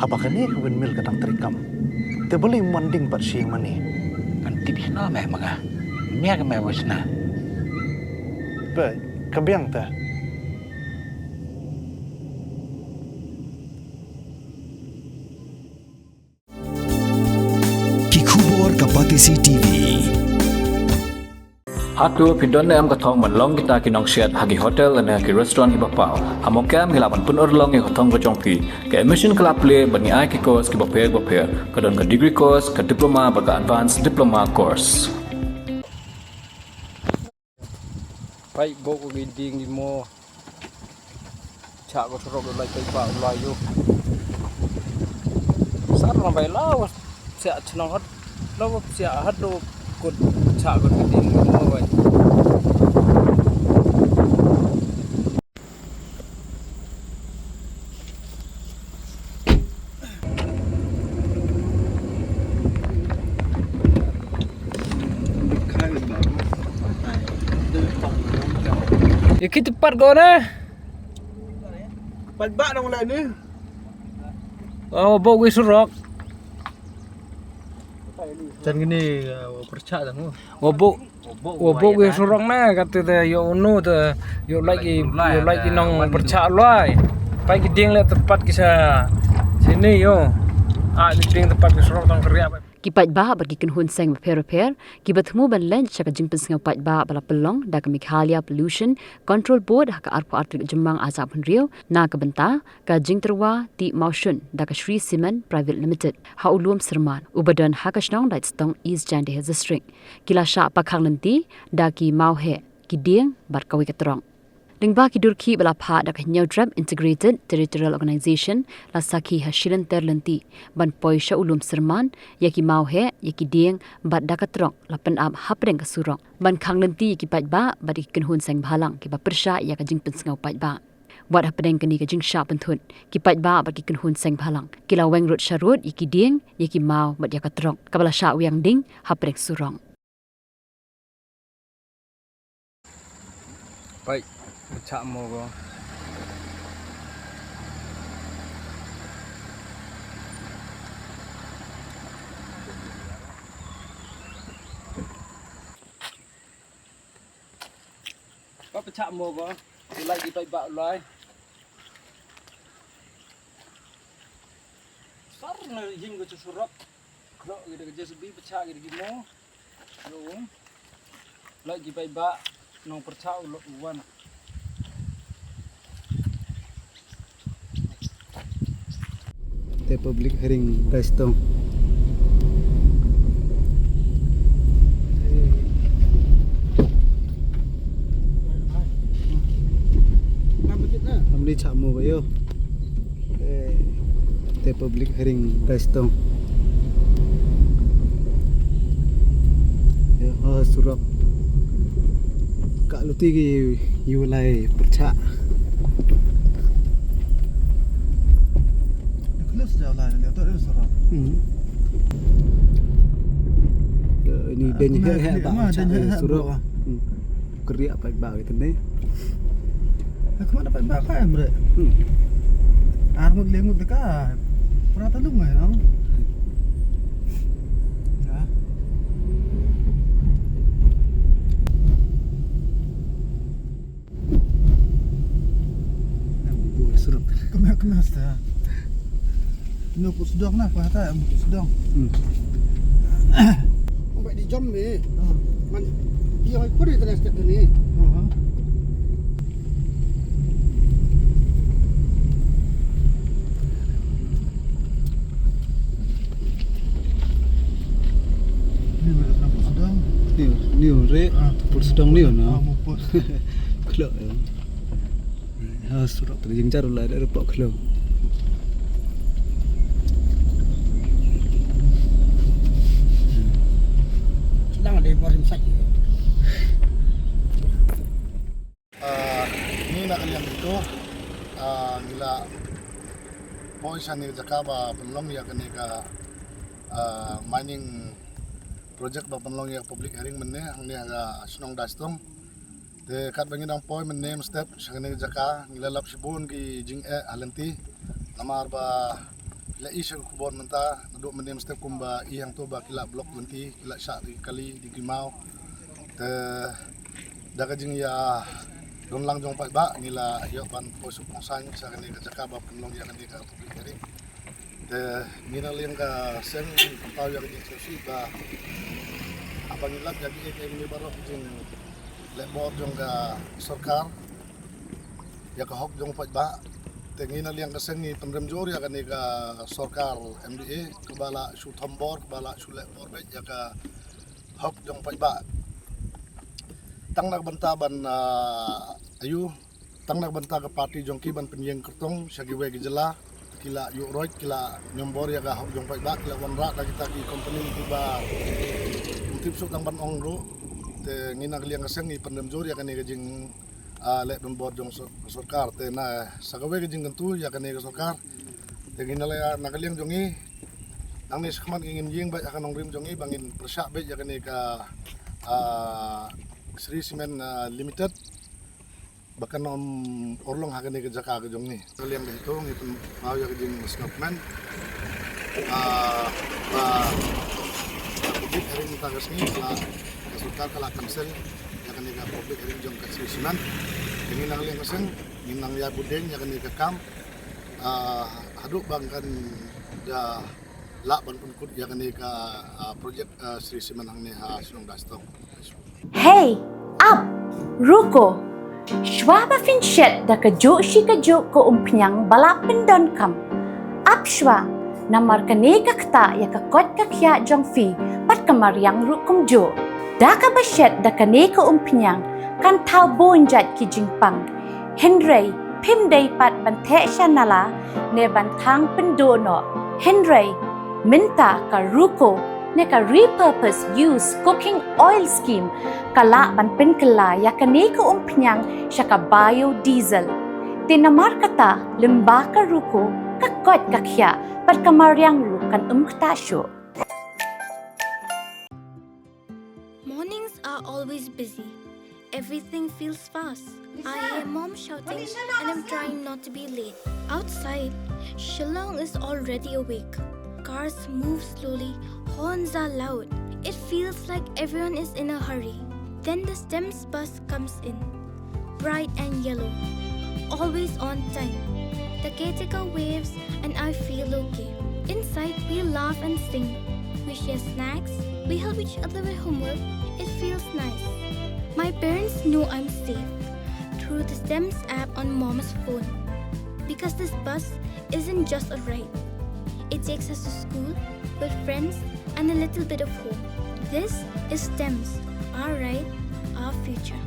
Apa kani windmill kadang terikam. Te boleh manding pat siang mani. Kan tibi na meh mga. Mia ke meh wasna. Be, kabiang ta. Kikubor Kapatisi TV. Hatu pindon am kathong manlong kita kinong siat hagi hotel dan hagi restoran ibapau. Hamokam hilapan pun orlong yang kathong kejongpi. Ke emission kelap play bani ai ki course ki bapel kadon ke degree course ke diploma baga advanced diploma course. Pai bo ko Dieng di mo. Cha ko Trok lai pai ba lai yo. Sar na bai lawas. Sia chnong hat. Lawas sia hat do ko cha ko Dieng di mo bai. Ya kita cepat kau na. Palba na wala ni. Oh, bawa gue surok. Jan gini percak dah mu. Bawa gue surok na. Kata dia, yo no tu, yo lagi nong percak loy. Pai Dieng le tempat kisah sini yo. Dieng tempat gue surok tang kerja. Kipat ba bagi kenhun seng repair kibat mu ban lunch chaka jingpen seng pat ba bala pelong da Meghalaya pollution control board haka arpo artik jembang azab rio na ka benta ka jingterwa ti Mawheh da ka Syrman private limited ha ulum Syrman ubadan haka shnong Leit stong east jande district kila sha pa Khang Lynti da ki Mawheh ki Dieng bar kawi ka Trok Lingba ki Durki bala pha da ka Nyaudrab integrated territorial organization la sakhi hashilan terlenti ban poisha ulum Syrman yaki Mawheh yaki Dieng bat da ka Trok la pen ab hapreng ka surok ban Khang Lynti ki pat ba bari kenhun sang bhalang ki ba persha ya ka jingpen sngau pat ba wat hapreng kani ka jing sha penthun ki pat ba bari kenhun sang bhalang kila weng rut sharut yaki Dieng yaki Maw bat ya ka Trok ka bala sha wiang ding hapreng surong Pai percak mo ko. Có percak mo ko. Lagi pai ba lai. Sar na jing ko surok. Kro gitu ke JCB percak gitu mo. Yo. Lagi pai ba nong percak ulok uwan. Public hearing testong Amni chamo bayo public hearing testong ya surak kak luti ki yulai percak ini ben he ba surok kerja apa ba itu nih Aku mana dapat bakar bre. Armut lengut dekat. Perata lu mai nang. Ya. surok Kemas dah. Nuput sedang nak apa tak? Nuput sedang. Sampai di jam ni. Man dia ikut di tenas kat ni. Niu re put sedang niu na. Kelo. Ha surok terjing jar lah ada repok kelo. Sedang ada borim saja. Ini nak kalian itu gila mau isani Jakaba penlong ya kenika mining project ba penlong ya public hearing menne angni aga snong dastong de kat bangi dang poi menne step sangene jaka ngilalap sibun ki jing Lynti namar ba Leit isya kubon menta naduk menem step kumba ihang tu ba kila blok Lynti kila syak kali di Gimau te daga jing ya don lang jong pai ba ngila yo ban posuk mosang sa kani ka Jakaba penlong ya kani ka public hearing te ngina liang ka sen tau ya kani sesi ba abang ilap jadi ini baru jing lebor jong ka sarkar ya ka hok jong pai ba Tengina liang kesen ni pendem jor ya kan ka sarkar MDA kebala su thambor kebala su lebor be ya ka hok jong pai ba tang nak banta ban ayu tang nak banta ka parti jong ki ban penyeng kertong sagi we gejela kila yu roy kila nyombor ya ka hok jong pai ba kila wanra da kita ki company Kiba tip su tang ban ong ro te ngina liang kesen ni pendem jor ya kan ka jing lek don board jong sarkar te na sagawe ke jing kentu ya kan ke sarkar te gina la nakaliang jongi nang ni skman ingin jing ba akan nongrim jongi bangin persyak be ya kan ka Syrman limited bahkan om orlong hakan ke jaka ke jongi kaliang itu ngitu mau ya ke jing skman public hari ni tagasni la sarkar kala cancel ya kan ka public hari jong ka Syrman ini nang liang kesen minang ya budeng ya kan ka Khang haduk bang kan da la ban pun kut ya kan ka project Syrman hang ni ha sunong dastong Hey, up, ruko. Shwa ba fin shet da ka jo shi ka jo ko umpnyang balapin don kam. Up shwa, namar ka ne ka kta ya ka kot ka kya jong fi pat kamar yang rukum jo. Da ka ba shet da ka ne ka umpnyang kan tau bonjat ki jingpang. Henry, pim day pat bante shanala ne bantang pendono. Henry, minta ka ruko ne ka repurpose use cooking oil scheme kala ban pen kala ya ka ne ka umpnyang siya ka biodiesel. Tinamar kata limba ka ruko ka kot ka kya pat kamaryang rukan ktasyo. Mornings are always busy. Everything feels fast. I hear mom shouting and I'm trying not to be late. Outside, Shillong is already awake. Cars move slowly, horns are loud. It feels like everyone is in a hurry. Then the STEMS bus comes in, bright and yellow, always on time. The caretaker waves and I feel okay. Inside, we laugh and sing. We share snacks, we help each other with homework. It feels nice. My parents know I'm safe through the STEMS app on mom's phone. Because this bus isn't just a ride. It takes us to school, with friends, and a little bit of home. This is STEMS, our ride, our future.